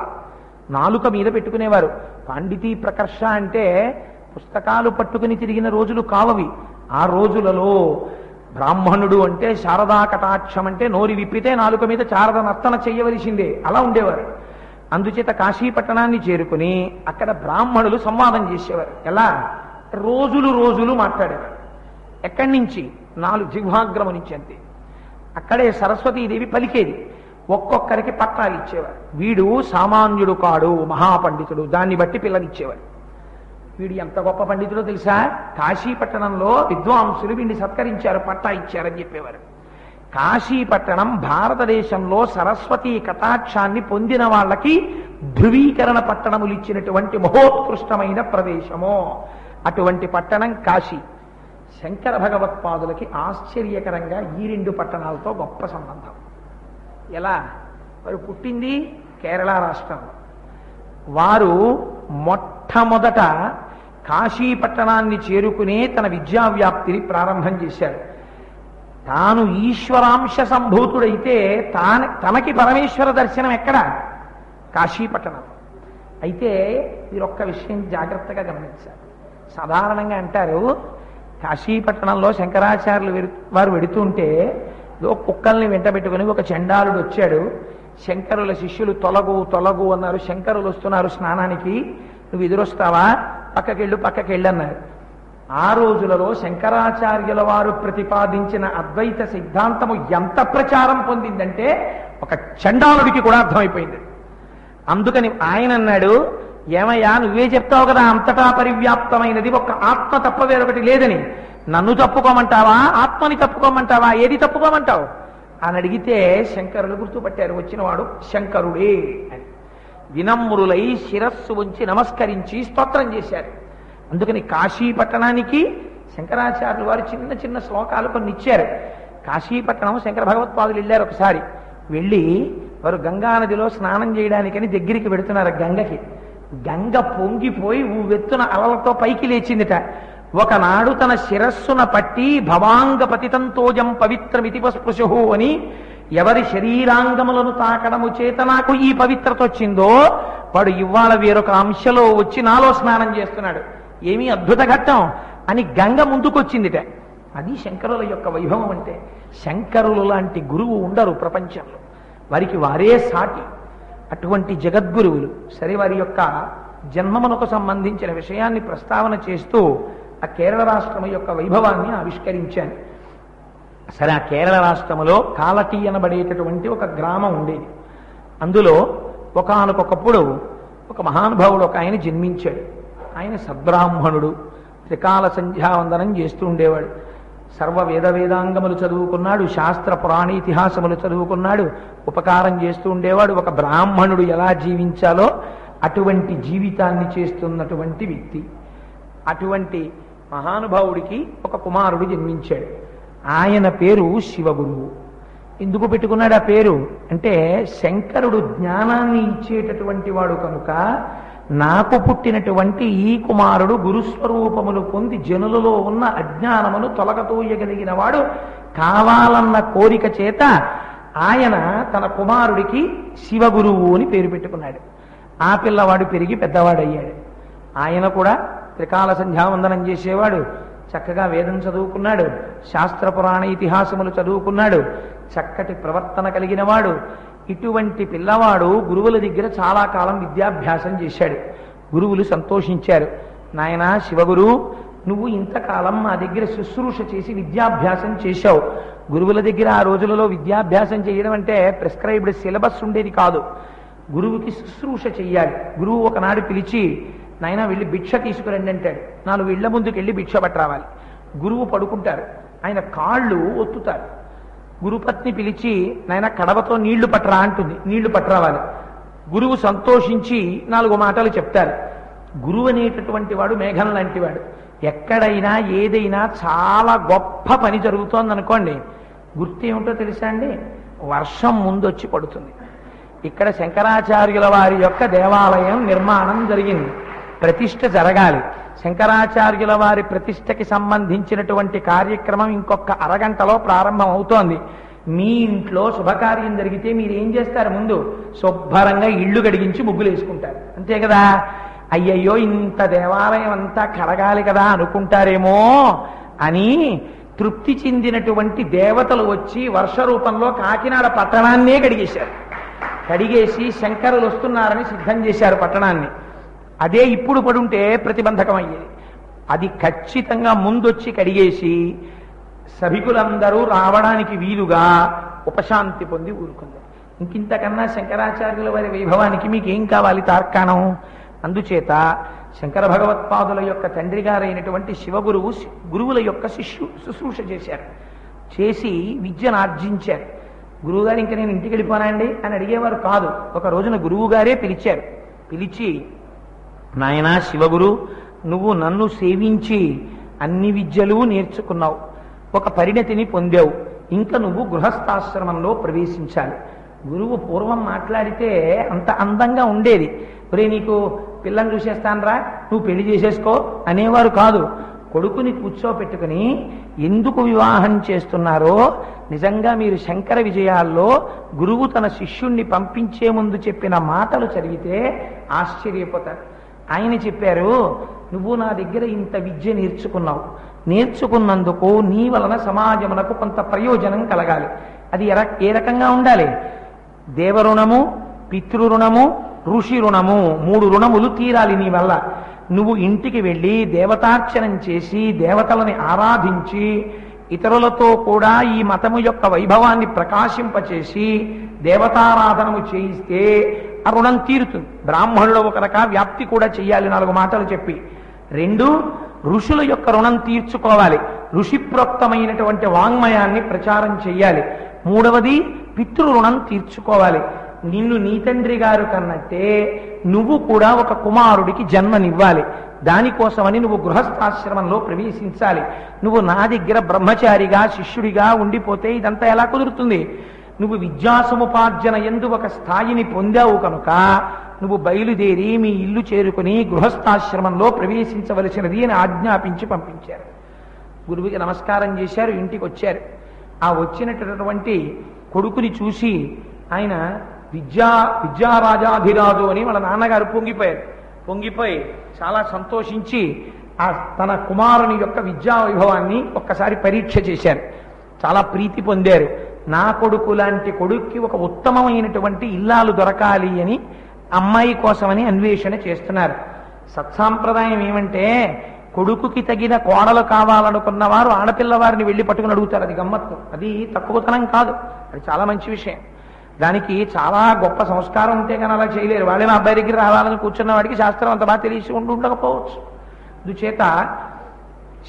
నాలుక మీద పెట్టుకునేవారు. పాండితీ ప్రకర్ష అంటే పుస్తకాలు పట్టుకుని తిరిగిన రోజులు కావవి. ఆ రోజులలో బ్రాహ్మణుడు అంటే శారదా కటాక్షం అంటే నోరి విప్పితే నాలుక మీద శారద నర్తన చెయ్యవలసిందే, అలా ఉండేవారు. అందుచేత కాశీ పట్టణాన్ని చేరుకుని అక్కడ బ్రాహ్మణులు సంవాదం చేసేవారు. ఎలా? రోజులు రోజులు మాట్లాడేవారు. ఎక్కడి నుంచి? 4 జిహ్వాగ్రము నుంచి అంతే. అక్కడే సరస్వతీదేవి పలికేది. ఒక్కొక్కరికి పట్టాలు ఇచ్చేవారు. వీడు సామాన్యుడు కాడు, మహాపండితుడు, దాన్ని బట్టి పిల్లనిచ్చేవారు. వీడు ఎంత గొప్ప పండితుడో తెలుసా? కాశీపట్టణంలో విద్వాంసులు వీడిని సత్కరించారు, పట్టా ఇచ్చారని చెప్పేవారు. కాశీపట్టణం భారతదేశంలో సరస్వతీ కటాక్షాన్ని పొందిన వాళ్ళకి ధృవీకరణ పట్టణములు ఇచ్చినటువంటి మహోత్కృష్టమైన ప్రదేశము. అటువంటి పట్టణం కాశీ. శంకర భగవత్పాదులకి ఆశ్చర్యకరంగా ఈ 2 పట్టణాలతో గొప్ప సంబంధం. ఎలా? వారు పుట్టింది కేరళ రాష్ట్రంలో. వారు మొట్టమొదట కాశీ పట్టణాన్ని చేరుకునే తన విద్యా వ్యాప్తిని ప్రారంభం చేశారు. తాను ఈశ్వరాంశ సంభూతుడైతే తనకి పరమేశ్వర దర్శనం ఎక్కడ? కాశీపట్టణం. అయితే వీరొక్క విషయం జాగ్రత్తగా గమనించారు. సాధారణంగా అంటారు, కాశీపట్టణంలో శంకరాచార్యులు వారు వెడుతుంటే కుక్కల్ని వెంట పెట్టుకుని ఒక చండాలుడు వచ్చాడు. శంకరుల శిష్యులు తొలగు తొలగు అన్నారు. శంకరులు వస్తున్నారు స్నానానికి, నువ్వు ఎదురొస్తావా? పక్కకెళ్ళు అన్నారు. ఆ రోజులలో శంకరాచార్యుల వారు ప్రతిపాదించిన అద్వైత సిద్ధాంతము ఎంత ప్రచారం పొందిందంటే ఒక చండాలుడికి కూడా అర్థమైపోయింది. అందుకని ఆయన అన్నాడు, ఏమయ్యా నువ్వే చెప్తావు కదా అంతటా పరివ్యాప్తమైనది ఒక ఆత్మ తప్ప వేరొకటి లేదని, నన్ను తప్పుకోమంటావా ఆత్మని తప్పుకోమంటావా, ఏది తప్పుకోమంటావు అని అడిగితే శంకరులు గుర్తుపట్టారు, వచ్చినవాడు శంకరుడే అని. వినమ్రులై శిరస్సు ఉంచి నమస్కరించి స్తోత్రం చేశారు. అందుకని కాశీపట్టణానికి శంకరాచార్యులు వారు చిన్న చిన్న శ్లోకాలు కొన్ని ఇచ్చారు. కాశీపట్టణం శంకర భగవత్పాదులు వెళ్ళారు ఒకసారి. వెళ్ళి వారు గంగానదిలో స్నానం చేయడానికని దగ్గరికి పెడుతున్నారు. గంగకి గంగ పొంగిపోయి ఊవెత్తున అలలతో పైకి లేచిందిట. ఒకనాడు తన శిరస్సున పట్టి భవాంగ పతితంతోజం పవిత్రమితి స్పృశు అని ఎవరి శరీరాంగములను తాకడము చేత నాకు ఈ పవిత్రత వచ్చిందో వాడు ఇవాళ వేరొక అంశలో వచ్చి నాలో స్నానం చేస్తున్నాడు, ఏమీ అద్భుత ఘట్టం అని గంగ ముందుకొచ్చిందిట. అది శంకరుల యొక్క వైభవం అంటే. శంకరులు లాంటి గురువు ఉండరు ప్రపంచంలో, వారికి వారే సాటి. అటువంటి జగద్గురువులు. సరే, వారి యొక్క జన్మమునకు సంబంధించిన విషయాన్ని ప్రస్తావన చేస్తూ ఆ కేరళ రాష్ట్రం యొక్క వైభవాన్ని ఆవిష్కరించాను. సరే, ఆ కేరళ రాష్ట్రములో కాలటీ అనబడేటటువంటి ఒక గ్రామం ఉండేది. అందులో ఒకానొకప్పుడు ఒక మహానుభావుడు ఒక ఆయన జన్మించాడు. ఆయన సద్బ్రాహ్మణుడు, త్రికాల సంధ్యావందనం చేస్తూ ఉండేవాడు. సర్వ వేదాంగములు చదువుకున్నాడు, శాస్త్ర పురాణ ఇతిహాసములు చదువుకున్నాడు, ఉపకారం చేస్తూ ఉండేవాడు. ఒక బ్రాహ్మణుడు ఎలా జీవించాలో అటువంటి జీవితాన్ని చేస్తున్నటువంటి వ్యక్తి. అటువంటి మహానుభావుడికి ఒక కుమారుడు జన్మించాడు. ఆయన పేరు శివగురువు. ఎందుకు పెట్టుకున్నాడు ఆ పేరు అంటే, శంకరుడు జ్ఞానాన్ని ఇచ్చేటటువంటి వాడు కనుక నాకు పుట్టినటువంటి ఈ కుమారుడు గురుస్వరూపములు పొంది జనులలో ఉన్న అజ్ఞానమును తొలగతోయగలిగిన వాడు కావాలన్న కోరిక చేత ఆయన తన కుమారుడికి శివగురువు అని పేరు పెట్టుకున్నాడు. ఆ పిల్లవాడు పెరిగి పెద్దవాడయ్యాడు. ఆయన కూడా త్రికాల సంధ్యావందనం చేసేవాడు, చక్కగా వేదం చదువుకున్నాడు, శాస్త్ర పురాణ ఇతిహాసములు చదువుకున్నాడు, చక్కటి ప్రవర్తన కలిగిన వాడు. ఇటువంటి పిల్లవాడు గురువుల దగ్గర చాలా కాలం విద్యాభ్యాసం చేశాడు. గురువులు సంతోషించారు. నాయనా శివగురు, నువ్వు ఇంతకాలం మా దగ్గర శుశ్రూష చేసి విద్యాభ్యాసం చేశావు. గురువుల దగ్గర ఆ రోజులలో విద్యాభ్యాసం చేయడం అంటే ప్రిస్క్రైబ్డ్ సిలబస్ ఉండేది కాదు. గురువుకి శుశ్రూష చెయ్యాలి. గురువు ఒకనాడు పిలిచి, నాయనా వెళ్ళి భిక్ష తీసుకురండి అంటాడు. 4 ఇళ్ల ముందుకు వెళ్ళి భిక్ష పట్టరావాలి. గురువు పడుకుంటారు, ఆయన కాళ్ళు ఒత్తుతారు. గురుపత్ని పిలిచి, నాయన కడవతో నీళ్లు పట్టరా అంటుంది. నీళ్లు పట్టరావాలి. గురువు సంతోషించి 4 మాటలు చెప్తారు. గురువు అనేటటువంటి వాడు మేఘం లాంటి వాడు. ఎక్కడైనా ఏదైనా చాలా గొప్ప పని జరుగుతోందనుకోండి, గుర్తేమిటో తెలుసా అండి? వర్షం ముందొచ్చి పడుతుంది. ఇక్కడ శంకరాచార్యుల వారి యొక్క దేవాలయం నిర్మాణం జరిగింది, ప్రతిష్ఠ జరగాలి. శంకరాచార్యుల వారి ప్రతిష్టకి సంబంధించినటువంటి కార్యక్రమం ఇంకొక అరగంటలో ప్రారంభం అవుతోంది. మీ ఇంట్లో శుభకార్యం జరిగితే మీరు ఏం చేస్తారు? ముందు శుభ్రంగా ఇళ్ళు గడిగించి ముగ్గులు వేసుకుంటారు, అంతే కదా. అయ్యయ్యో ఇంత దేవాలయం అంతా కడగాలి కదా అనుకుంటారేమో అని తృప్తి చెందినటువంటి దేవతలు వచ్చి వర్ష రూపంలో కాకినాడ పట్టణాన్నే కడిగేశారు. కడిగేసి శంకరులు వస్తున్నారని సిద్ధం చేశారు పట్టణాన్ని. అదే ఇప్పుడు పడుంటే ప్రతిబంధకం అయ్యేది. అది ఖచ్చితంగా ముందొచ్చి కడిగేసి సభికులందరూ రావడానికి వీలుగా ఉపశాంతి పొంది ఊరుకుంది. ఇంకింతకన్నా శంకరాచార్యుల వారి వైభవానికి మీకేం కావాలి తార్కాణం? అందుచేత శంకర భగవత్పాదుల యొక్క తండ్రి గారైనటువంటి శివగురువు గురువుల యొక్క శుశ్రూష చేశారు. చేసి విద్యను ఆర్జించారు. గురువుగారు ఇంకా నేను ఇంటికి వెళ్ళిపోనాండి అని అడిగేవారు కాదు. ఒక రోజున గురువు గారే పిలిచారు. పిలిచి, నాయనా శివగురు, నువ్వు నన్ను సేవించి అన్ని విద్యలు నేర్చుకున్నావు, ఒక పరిణతిని పొందావు, ఇంకా నువ్వు గృహస్థాశ్రమంలో ప్రవేశించాలి. గురువు పూర్వం మాట్లాడితే అంత అందంగా ఉండేది. ఒరే నీకు పిల్లని చూసేస్తానరా, నువ్వు పెళ్లి చేసేసుకో అనేవారు కాదు. కొడుకుని కూర్చోపెట్టుకుని ఎందుకు వివాహం చేస్తున్నారో నిజంగా మీరు శంకర విజయాల్లో గురువు తన శిష్యుణ్ణి పంపించే ముందు చెప్పిన మాటలు చదివితే ఆశ్చర్యపోతారు. ఆయన చెప్పారు, నువ్వు నా దగ్గర ఇంత విద్య నేర్చుకున్నావు, నేర్చుకున్నందుకు నీ వలన సమాజమునకు కొంత ప్రయోజనం కలగాలి. అది ఏ రకంగా ఉండాలి? దేవరుణము, పితృరుణము, ఋషి రుణము, 3 రుణములు తీరాలి నీ వల్ల. నువ్వు ఇంటికి వెళ్ళి దేవతార్చనం చేసి దేవతలని ఆరాధించి ఇతరులతో కూడా ఈ మతము యొక్క వైభవాన్ని ప్రకాశింపచేసి దేవతారాధనము చేయిస్తే ఆ రుణం తీరుతుంది. బ్రాహ్మణుడు ఒక రక వ్యాప్తి కూడా చెయ్యాలి 4 మాటలు చెప్పి. 2, ఋషుల యొక్క రుణం తీర్చుకోవాలి, ఋషిప్రోక్తమైనటువంటి వాంగ్మయాన్ని ప్రచారం చెయ్యాలి. 3వది పితృ రుణం తీర్చుకోవాలి. నిన్ను నీ తండ్రి గారు కన్నట్టే నువ్వు కూడా ఒక కుమారుడికి జన్మనివ్వాలి. దానికోసమని నువ్వు గృహస్థాశ్రమంలో ప్రవేశించాలి. నువ్వు నా దగ్గర బ్రహ్మచారిగా శిష్యుడిగా ఉండిపోతే ఇదంతా ఎలా కుదురుతుంది? నువ్వు విద్యాసముపార్జన యందు ఒక స్థాయిని పొందావు కనుక నువ్వు బయలుదేరి మీ ఇల్లు చేరుకుని గృహస్థాశ్రమంలో ప్రవేశించవలసినది అని ఆజ్ఞాపించి పంపించారు. గురువుకి నమస్కారం చేశారు, ఇంటికి వచ్చారు. ఆ వచ్చినటువంటి కొడుకుని చూసి ఆయన విద్యారాజాధిరాజు అని వాళ్ళ నాన్నగారు పొంగిపోయి చాలా సంతోషించి ఆ తన కుమారుని యొక్క విద్యా వైభవాన్ని ఒక్కసారి పరీక్ష చేశారు. చాలా ప్రీతి పొందారు. నా కొడుకు లాంటి కొడుక్కి ఒక ఉత్తమమైనటువంటి ఇల్లాలు దొరకాలి అని అమ్మాయి కోసమని అన్వేషణ చేస్తున్నారు. సత్సాంప్రదాయం ఏమంటే కొడుకుకి తగిన కోడలు కావాలనుకున్న వారు ఆడపిల్లవారిని వెళ్ళి పట్టుకుని అడుగుతారు. అది గమ్మత్తు, అది తక్కువతనం కాదు, అది చాలా మంచి విషయం. దానికి చాలా గొప్ప సంస్కారం ఉంటే కానీ అలా చేయలేరు. వాళ్ళే మా అబ్బాయి దగ్గర రావాలని కూర్చున్న వాడికి శాస్త్రం అంత బాగా తెలిసి ఉండకపోవచ్చు. అందుచేత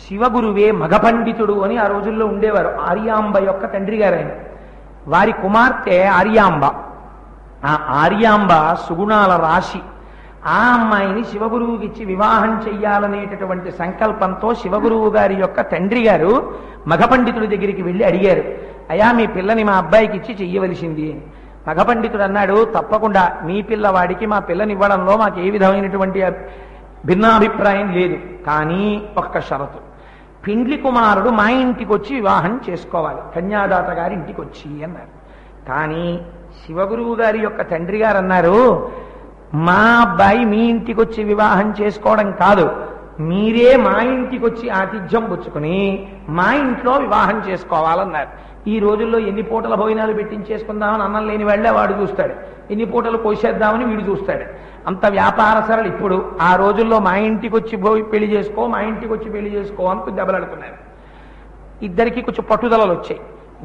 శివగురువే మగ పండితుడు అని ఆ రోజుల్లో ఉండేవారు. ఆర్యాంబ యొక్క తండ్రి గారు ఆయన. వారి కుమార్తె ఆర్యాంబ. ఆ ఆర్యాంబ సుగుణాల రాశి. ఆ అమ్మాయిని శివగురువుకి ఇచ్చి వివాహం చెయ్యాలనేటటువంటి సంకల్పంతో శివగురువు గారి యొక్క తండ్రి గారు మగ పండితుడి దగ్గరికి వెళ్ళి అడిగారు, అయ్యా మీ పిల్లని మా అబ్బాయికి ఇచ్చి చెయ్యవలసింది. మగ పండితుడు అన్నాడు, తప్పకుండా మీ పిల్లవాడికి మా పిల్లని ఇవ్వడంలో మాకు ఏ విధమైనటువంటి భిన్నాభిప్రాయం లేదు, కానీ ఒక్క షరతు, పిండ్లి కుమారుడు మా ఇంటికి వచ్చి వివాహం చేసుకోవాలి, కన్యాదాత గారి ఇంటికి వచ్చి అన్నారు. కానీ శివగురువు గారి యొక్క తండ్రి గారు అన్నారు, మా అబ్బాయి మీ ఇంటికి వచ్చి వివాహం చేసుకోవడం కాదు, మీరే మా ఇంటికి వచ్చి ఆతిథ్యం పుచ్చుకుని మా ఇంట్లో వివాహం చేసుకోవాలన్నారు. ఈ రోజుల్లో ఎన్ని పూటల భోజనాలు పెట్టించేసుకుందామని అన్నం లేని వాళ్ళే వాడు చూస్తాడు, ఎన్ని పూటలు కోసేద్దామని వీడు చూస్తాడు. అంత వ్యాపార సరళి. ఇప్పుడు ఆ రోజుల్లో మా ఇంటికి వచ్చి పెళ్లి చేసుకో, మా ఇంటికి వచ్చి పెళ్లి చేసుకో అని దెబ్బలాడుతున్నారు. ఇద్దరికి కొంచెం పట్టుదలలు వచ్చాయి.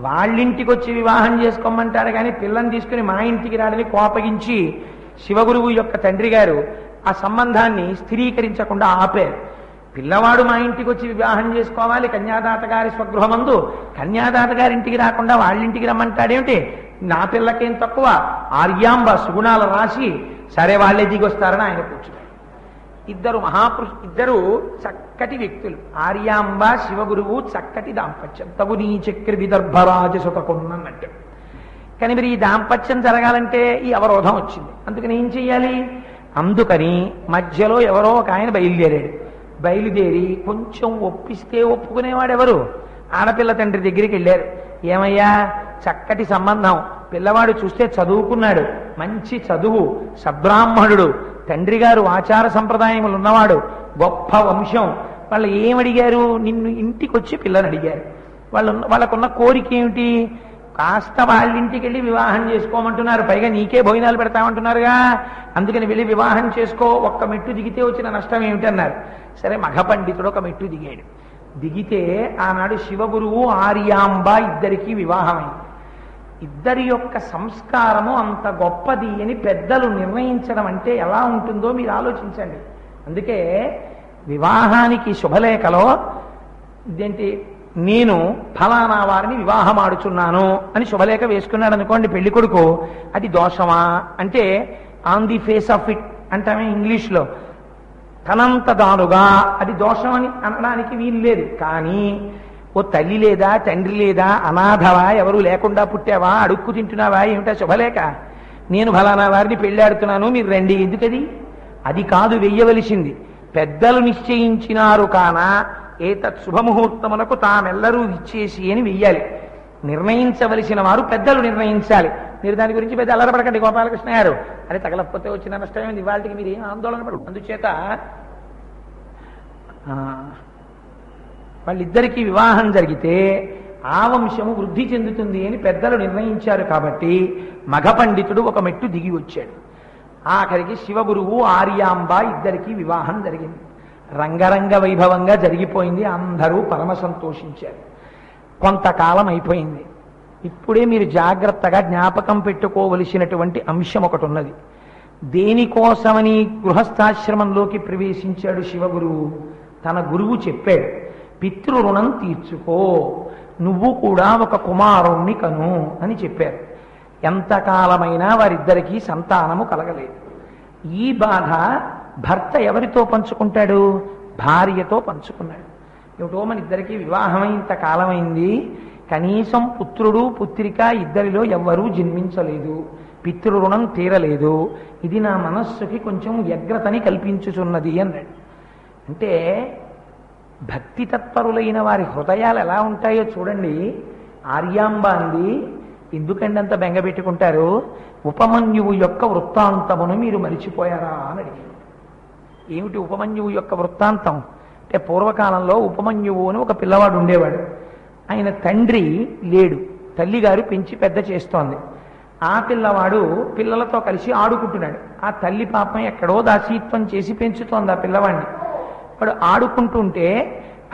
వాళ్ళింటికి వచ్చి వివాహం చేసుకోమంటాడు కానీ పిల్లని తీసుకుని మా ఇంటికి రాడని కోపగించి శివగురువు యొక్క తండ్రి గారు ఆ సంబంధాన్ని స్థిరీకరించకుండా ఆపారు. పిల్లవాడు మా ఇంటికి వచ్చి వివాహం చేసుకోవాలి కన్యాదాత గారి స్వగృహమందు, కన్యాదాత గారి ఇంటికి రాకుండా వాళ్ళింటికి రమ్మంటాడేమిటి, నా పిల్లకేం తక్కువ, ఆర్యాంబ సుగుణాల రాసి, సరే వాళ్ళే దిగొస్తారని ఆయన కూర్చున్నారు. ఇద్దరు చక్కటి వ్యక్తులు, ఆర్యాంబ శివగురువు చక్కటి దాంపత్యం, తగు నీ చక్ర విదర్భరాజ సుతకున్నట్టు. కానీ మరి ఈ దాంపత్యం జరగాలంటే ఈ అవరోధం వచ్చింది. అందుకని ఏం చెయ్యాలి? అందుకని మధ్యలో ఎవరో ఒక ఆయన బయలుదేరి కొంచెం ఒప్పిస్తే ఒప్పుకునేవాడు ఎవరు? ఆడపిల్ల తండ్రి దగ్గరికి వెళ్ళారు. ఏమయ్యా చక్కటి సంబంధం, పిల్లవాడు చూస్తే చదువుకున్నాడు, మంచి చదువు, సద్బ్రాహ్మణుడు, తండ్రి గారు ఆచార సంప్రదాయములు ఉన్నవాడు, గొప్ప వంశం. వాళ్ళు ఏమడిగారు? నిన్ను ఇంటికి వచ్చి పిల్లని అడిగారు. వాళ్ళకున్న కోరిక ఏమిటి? కాస్త వాళ్ళ ఇంటికి వెళ్ళి వివాహం చేసుకోమంటున్నారు, పైగా నీకే భోజనాలు పెడతామంటున్నారుగా, అందుకని వెళ్ళి వివాహం చేసుకో, ఒక్క మెట్టు దిగితే వచ్చిన నష్టం ఏమిటన్నారు. సరే, మగ పండితుడు ఒక మెట్టు దిగాడు. దిగితే ఆనాడు శివగురువు ఆర్యాంబ ఇద్దరికీ వివాహమైంది. ఇద్దరి యొక్క సంస్కారము అంత గొప్పది అని పెద్దలు నిర్ణయించడం అంటే ఎలా ఉంటుందో మీరు ఆలోచించండి. అందుకే వివాహానికి శుభలేఖలో ఇదేంటి, నేను ఫలానా వారిని వివాహం ఆడుచున్నాను అని శుభలేఖ వేసుకున్నాడు అనుకోండి పెళ్లి కొడుకు, అది దోషమా అంటే on the face of it అంటామే ఇంగ్లీష్లో, తనంత దానుగా అది దోషం అని అనడానికి వీలు లేదు. కానీ ఓ తల్లి లేదా తండ్రి లేదా అనాథవా, ఎవరు లేకుండా పుట్టావా, అడుక్కు తింటున్నావా, ఏమిటా శుభలేఖ, నేను ఫలానా వారిని పెళ్ళాడుతున్నాను మీరు రండి, ఎందుకది? అది కాదు వెయ్యవలసింది. పెద్దలు నిశ్చయించినారు కాన ఏతత్ శుభముహూర్తమునకు తామెల్లరూ ఇచ్చేసి అని వెయ్యాలి. నిర్ణయించవలసిన వారు పెద్దలు నిర్ణయించాలి. మీరు దాని గురించి పెద్ద అల్లరపడకండి గోపాలకృష్ణ గారు, అరే తగలకపోతే వచ్చిన నష్టమేంది, ఇవాళకి మీరు ఏం ఆందోళన పడు. అందుచేత వాళ్ళిద్దరికీ వివాహం జరిగితే ఆ వంశము వృద్ధి చెందుతుంది అని పెద్దలు నిర్ణయించారు. కాబట్టి మగ పండితుడు ఒక మెట్టు దిగి వచ్చాడు. ఆఖరికి శివగురువు ఆర్యాంబ ఇద్దరికీ వివాహం జరిగింది. రంగరంగ వైభవంగా జరిగిపోయింది. అందరూ పరమ సంతోషించారు. కొంతకాలం అయిపోయింది. ఇప్పుడే మీరు జాగ్రత్తగా జ్ఞాపకం పెట్టుకోవలసినటువంటి అంశం ఒకటి ఉన్నది. దేనికోసమని గృహస్థాశ్రమంలోకి ప్రవేశించాడు శివగురువు? తన గురువు చెప్పాడు, పితృరుణం తీర్చుకో, నువ్వు కూడా ఒక కుమారుణ్ణి కను అని చెప్పారు. ఎంతకాలమైనా వారిద్దరికీ సంతానము కలగలేదు. ఈ బాధ భర్త ఎవరితో పంచుకుంటాడు? భార్యతో పంచుకున్నాడు. ఏమిటో మన ఇద్దరికీ వివాహమై ఇంతకాలమైంది, కనీసం పుత్రుడు పుత్రిక ఇద్దరిలో ఎవ్వరూ జన్మించలేదు, పితృరుణం తీరలేదు, ఇది నా మనస్సుకి కొంచెం వ్యగ్రతని కల్పించుచున్నది అన్నాడు. అంటే భక్తి తత్పరులైన వారి హృదయాలు ఎలా ఉంటాయో చూడండి. ఆర్యాంబ అంది, ఎందుకండి అంత బెంగపెట్టుకుంటారు? ఉపమన్యువు యొక్క వృత్తాంతమును మీరు మరిచిపోయారా అని అడిగారు. ఏమిటి ఉపమన్యువు యొక్క వృత్తాంతం అంటే, పూర్వకాలంలో ఉపమన్యువు అని ఒక పిల్లవాడు ఉండేవాడు. ఆయన తండ్రి లేడు, తల్లిగారు పెంచి పెద్ద చేస్తోంది. ఆ పిల్లవాడు పిల్లలతో కలిసి ఆడుకుంటున్నాడు. ఆ తల్లి పాపం ఎక్కడో దాసీత్వం చేసి పెంచుతోంది ఆ పిల్లవాడిని. వాడు ఆడుకుంటుంటే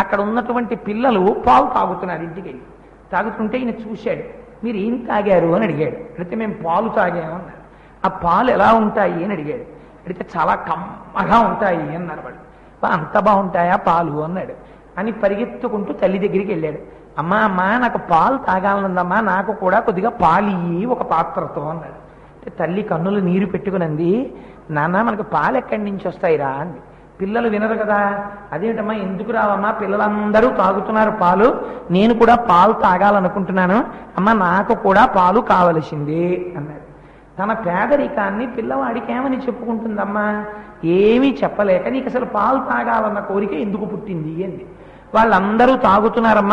అక్కడ ఉన్నటువంటి పిల్లలు పాలు తాగుతున్నారు. ఇంటికి వెళ్ళి తాగుతుంటే ఈయన చూశాడు. మీరు ఏం తాగారు అని అడిగాడు. అడిగితే మేము పాలు తాగాము అన్నారు. ఆ పాలు ఎలా ఉంటాయి అని అడిగాడు. అడిగితే చాలా కమ్మగా ఉంటాయి అన్నారు. వాడు అంత బాగుంటాయా పాలు అన్నాడు. అని పరిగెత్తుకుంటూ తల్లి దగ్గరికి వెళ్ళాడు. అమ్మా అమ్మా నాకు పాలు తాగాలనుందమ్మా, నాకు కూడా కొద్దిగా పాలు ఇయ్యి ఒక పాత్రతో అన్నాడు. అంటే తల్లి కన్నులు నీరు పెట్టుకునంది, నాన్న మనకు పాలు ఎక్కడి నుంచి వస్తాయిరా అంది. పిల్లలు వినరు కదా. అదేమిటమ్మా ఎందుకు రావమ్మా, పిల్లలందరూ తాగుతున్నారు పాలు, నేను కూడా పాలు తాగాలనుకుంటున్నాను, అమ్మ నాకు కూడా పాలు కావలసింది అన్నాడు. తన పేదరికాన్ని పిల్లవాడికి ఏమని చెప్పుకుంటుందమ్మా? ఏమీ చెప్పలేక, నీకు అసలు పాలు తాగాలన్న కోరిక ఎందుకు పుట్టింది అంది. వాళ్ళందరూ తాగుతున్నారమ్మా,